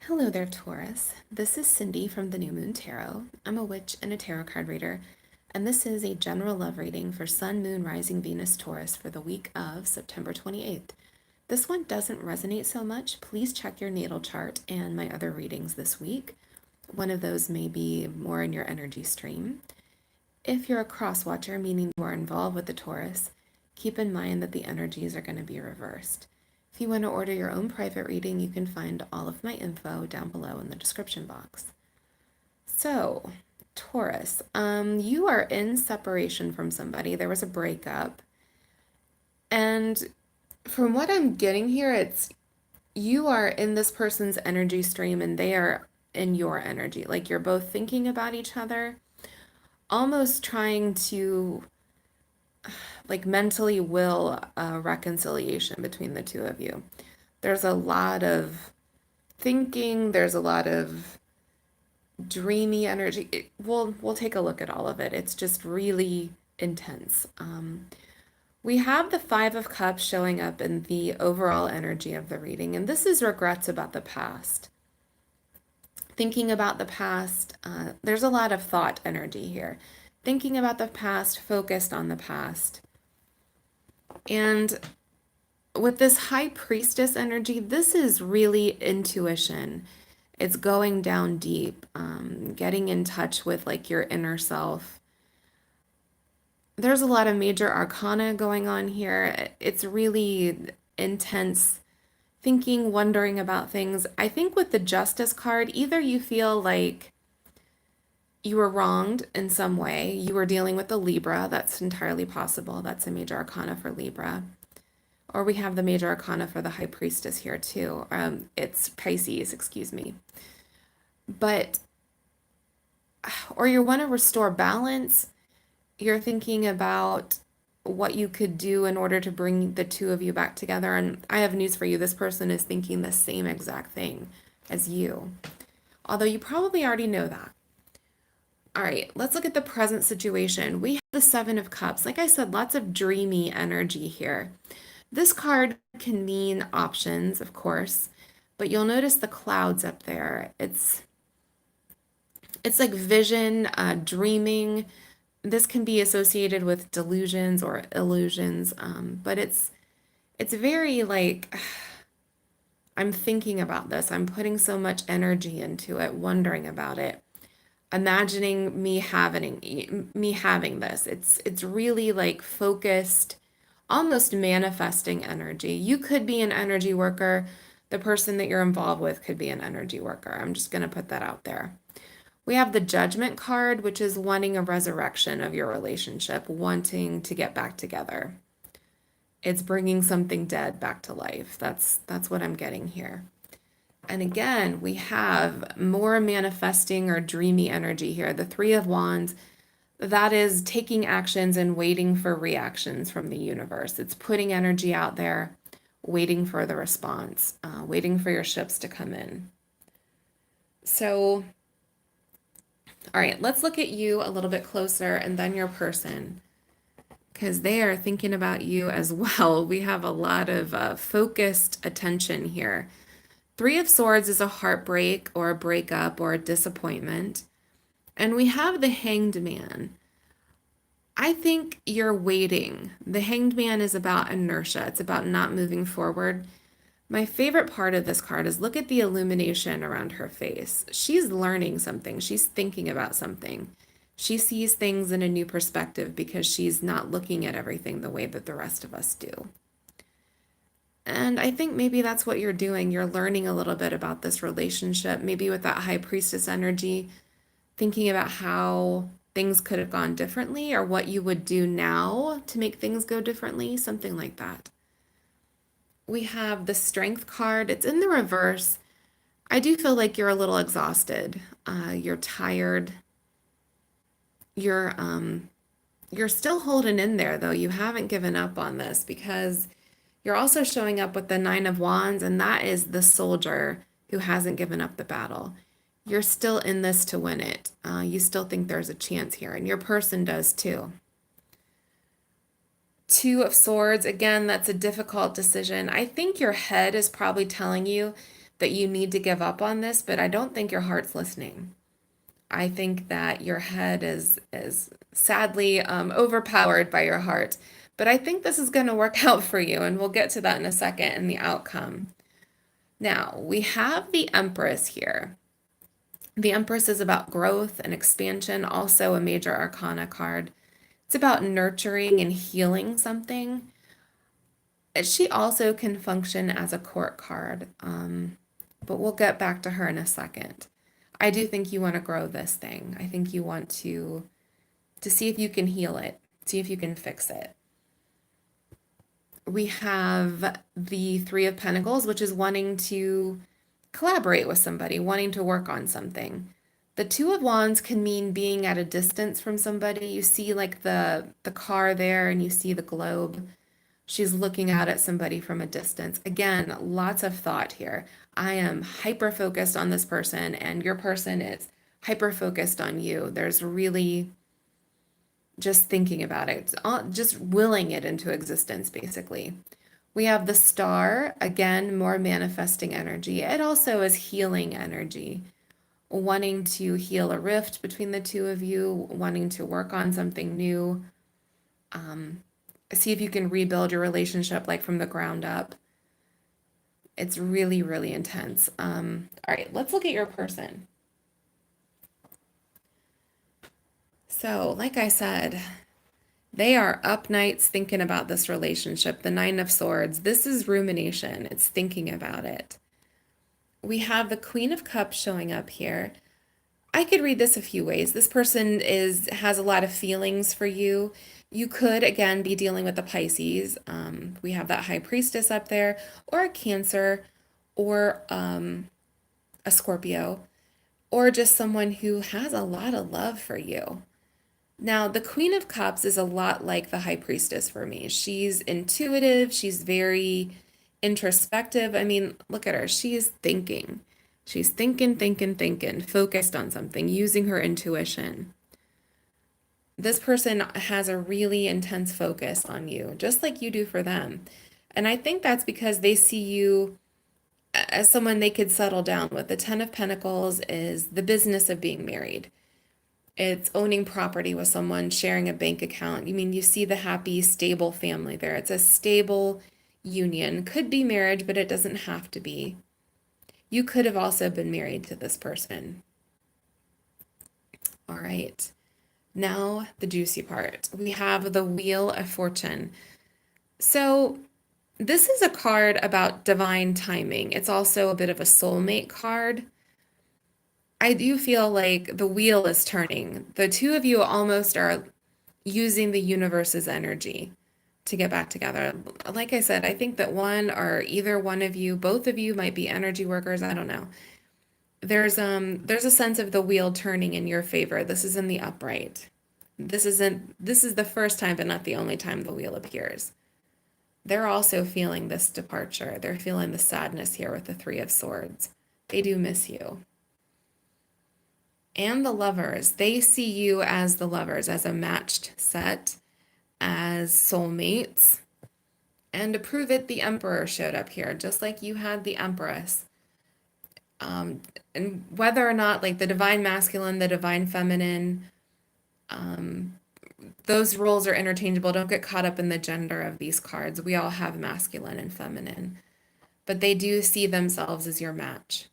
Hello there, Taurus. This is Cindy from the New Moon Tarot. I'm a witch and a tarot card reader, and this is a general love reading for Sun, Moon, Rising, Venus, Taurus for the week of September 28th. This one doesn't resonate so much. Please check your natal chart and my other readings this week. One of those may be more in your energy stream. If you're a cross watcher, meaning you are involved with the Taurus, keep in mind that the energies are going to be reversed. If you want to order your own private reading, you can find all of my info down below in the description box. So, Taurus, you are in separation from somebody. There was a breakup. And from what I'm getting here, it's you are in this person's energy stream and they are in your energy. Like you're both thinking about each other, almost trying to like mentally will a reconciliation between the two of you. There's a lot of thinking, there's a lot of dreamy energy. We'll take a look at all of it. It's just really intense. We have the Five of Cups showing up in the overall energy of the reading, and this is regrets about the past. Thinking about the past, there's a lot of thought energy here. Thinking about the past, focused on the past. And with this High Priestess energy, this is really intuition. It's going down deep, getting in touch with like your inner self. There's a lot of major arcana going on here. It's really intense thinking, wondering about things. I think with the Justice card, either you feel like you were wronged in some way, you were dealing with a Libra, that's entirely possible. That's a major arcana for Libra. Or we have the major arcana for the High Priestess here too. It's Pisces, excuse me. But, or you want to restore balance. You're thinking about what you could do in order to bring the two of you back together. And I have news for you. This person is thinking the same exact thing as you. Although you probably already know that. All right, let's look at the present situation. We have the Seven of Cups. Like I said, lots of dreamy energy here. This card can mean options, of course, but you'll notice the clouds up there. It's like vision, dreaming. This can be associated with delusions or illusions, but it's very like I'm thinking about this. I'm putting so much energy into it, wondering about it, imagining me having this. It's really like focused, almost manifesting energy. You could be an energy worker. The person that you're involved with could be an energy worker. I'm just going to put that out there. We have the Judgment card, which is wanting a resurrection of your relationship, wanting to get back together. It's bringing something dead back to life. That's what I'm getting here. And again, we have more manifesting or dreamy energy here. The Three of Wands, that is taking actions and waiting for reactions from the universe. It's putting energy out there, waiting for the response, waiting for your ships to come in. So, all right, let's look at you a little bit closer and then your person, because they are thinking about you as well. We have a lot of focused attention here. Three of Swords is a heartbreak or a breakup or a disappointment. And we have the Hanged Man. I think you're waiting. The Hanged Man is about inertia. It's about not moving forward. My favorite part of this card is look at the illumination around her face. She's learning something. She's thinking about something. She sees things in a new perspective because she's not looking at everything the way that the rest of us do. And I think maybe that's what you're doing. You're learning a little bit about this relationship, maybe with that High Priestess energy, thinking about how things could have gone differently or what you would do now to make things go differently, something like that. We have the Strength card. It's in the reverse. I do feel like you're a little exhausted. You're tired. You're still holding in there though. You haven't given up on this because you're also showing up with the Nine of Wands, and that is the soldier who hasn't given up the battle. You're still in this to win it. You still think there's a chance here, and your person does too. Two of Swords, again, that's a difficult decision. I think your head is probably telling you that you need to give up on this, but I don't think your heart's listening. I think that your head is sadly overpowered by your heart. But I think this is going to work out for you, and we'll get to that in a second and the outcome. Now, we have the Empress here. The Empress is about growth and expansion, also a major arcana card. It's about nurturing and healing something. She also can function as a court card, but we'll get back to her in a second. I do think you want to grow this thing. I think you want to see if you can heal it, see if you can fix it. We have the Three of Pentacles, which is wanting to collaborate with somebody, wanting to work on something. The Two of Wands can mean being at a distance from somebody. You see like the car there and you see the globe. She's looking out at somebody from a distance. Again, lots of thought here. I am hyper focused on this person, and your person is hyper focused on you. There's really just thinking about it, just willing it into existence, basically. We have the Star, again, more manifesting energy. It also is healing energy, wanting to heal a rift between the two of you, wanting to work on something new. See if you can rebuild your relationship like from the ground up. It's really, really intense. All right, let's look at your person. So, like I said, they are up nights thinking about this relationship. The Nine of Swords. This is rumination. It's thinking about it. We have the Queen of Cups showing up here. I could read this a few ways. This person has a lot of feelings for you. You could, again, be dealing with the Pisces. We have that High Priestess up there, or a Cancer, or a Scorpio, or just someone who has a lot of love for you. Now, the Queen of Cups is a lot like the High Priestess for me. She's intuitive. She's very introspective. I mean, look at her. She is thinking. She's thinking, focused on something, using her intuition. This person has a really intense focus on you, just like you do for them. And I think that's because they see you as someone they could settle down with. The Ten of Pentacles is the business of being married. It's owning property with someone, sharing a bank account. You mean, you see the happy, stable family there. It's a stable union. Could be marriage, but it doesn't have to be. You could have also been married to this person. All right. Now, the juicy part. We have the Wheel of Fortune. So, this is a card about divine timing. It's also a bit of a soulmate card. I do feel like the wheel is turning. The two of you almost are using the universe's energy to get back together. Like I said, I think that one or either one of you, both of you might be energy workers. I don't know. There's a sense of the wheel turning in your favor. This is in the upright. This is the first time, but not the only time the wheel appears. They're also feeling this departure. They're feeling the sadness here with the Three of Swords. They do miss you. And the Lovers, they see you as the Lovers, as a matched set, as soulmates. And to prove it, the Emperor showed up here, just like you had the Empress. And whether or not, like the divine masculine, the divine feminine, those roles are interchangeable. Don't get caught up in the gender of these cards. We all have masculine and feminine, but they do see themselves as your match.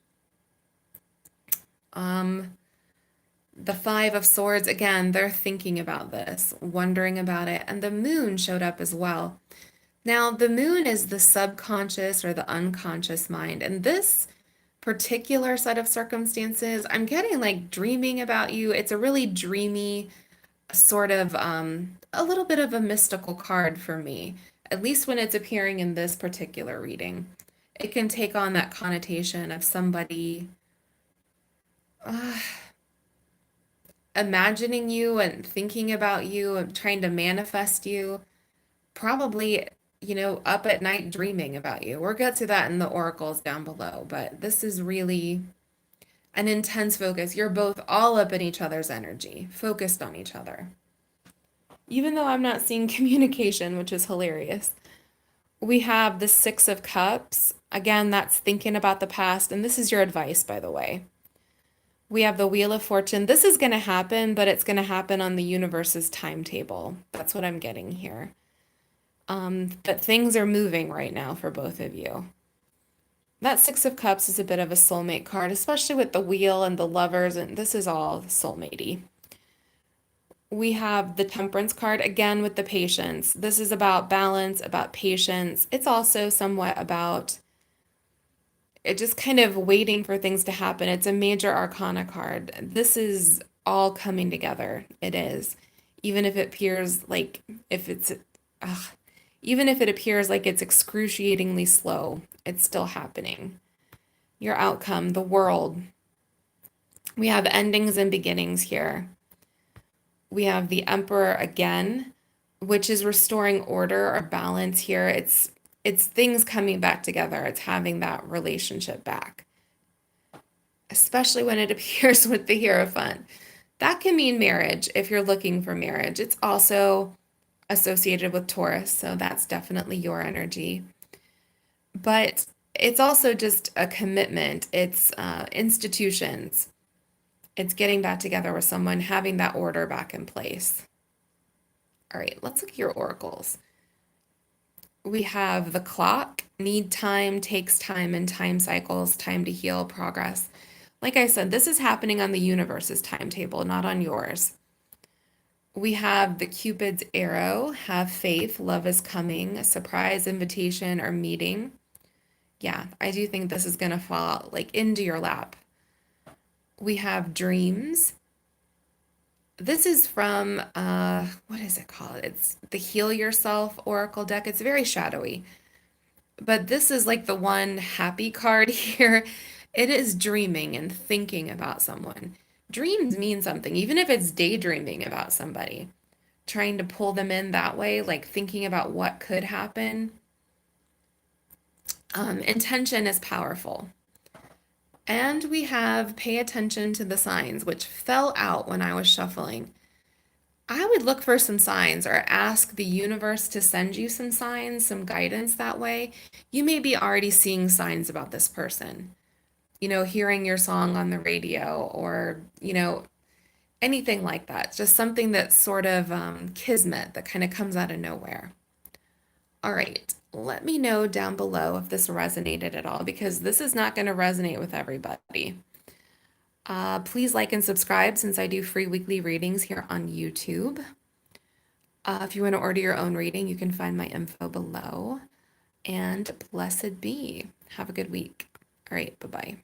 The Five of Swords, again, they're thinking about this, wondering about it, and the Moon showed up as well. Now, the Moon is the subconscious or the unconscious mind, and this particular set of circumstances, I'm getting like dreaming about you. It's a really dreamy, sort of a little bit of a mystical card for me, at least when it's appearing in this particular reading. It can take on that connotation of somebody imagining you and thinking about you and trying to manifest you, probably, up at night dreaming about you. We'll get to that in the oracles down below, but this is really an intense focus. You're both all up in each other's energy, focused on each other. Even though I'm not seeing communication, which is hilarious. We have the Six of Cups. Again, that's thinking about the past, and this is your advice, by the way. We have the Wheel of Fortune. This is going to happen, but it's going to happen on the universe's timetable. That's what I'm getting here. But things are moving right now for both of you. That Six of Cups is a bit of a soulmate card, especially with the wheel and the lovers, and this is all soulmatey. We have the Temperance card again with the patience. This is about balance, about patience. It's also somewhat about it just kind of waiting for things to happen. It's a major arcana card. This is all coming together. It is. Even if it appears like if it's ugh, even if it appears like it's excruciatingly slow, it's still happening. Your outcome, the world. We have endings and beginnings here. We have the Emperor again, which is restoring order or balance here. It's things coming back together. It's having that relationship back, especially when it appears with the Hierophant. That can mean marriage if you're looking for marriage. It's also associated with Taurus, so that's definitely your energy. But it's also just a commitment. It's institutions. It's getting back together with someone, having that order back in place. All right, let's look at your oracles. We have the clock, need time, takes time, and time cycles, time to heal, progress. Like I said, this is happening on the universe's timetable, not on yours. We have the Cupid's arrow, have faith, love is coming, a surprise invitation or meeting. Yeah, I do think this is going to fall like into your lap. We have dreams. This is from, what is it called? It's the Heal Yourself Oracle deck. It's very shadowy, but this is like the one happy card here. It is dreaming and thinking about someone. Dreams mean something, even if it's daydreaming about somebody, trying to pull them in that way, like thinking about what could happen. Intention is powerful. And we have pay attention to the signs, which fell out when I was shuffling. I would look for some signs or ask the universe to send you some signs, some guidance that way. You may be already seeing signs about this person, hearing your song on the radio or, anything like that. Just something that's sort of kismet that kind of comes out of nowhere. All right, let me know down below if this resonated at all because this is not going to resonate with everybody. Please like and subscribe since I do free weekly readings here on YouTube. If you want to order your own reading, you can find my info below. And blessed be. Have a good week. All right, bye-bye.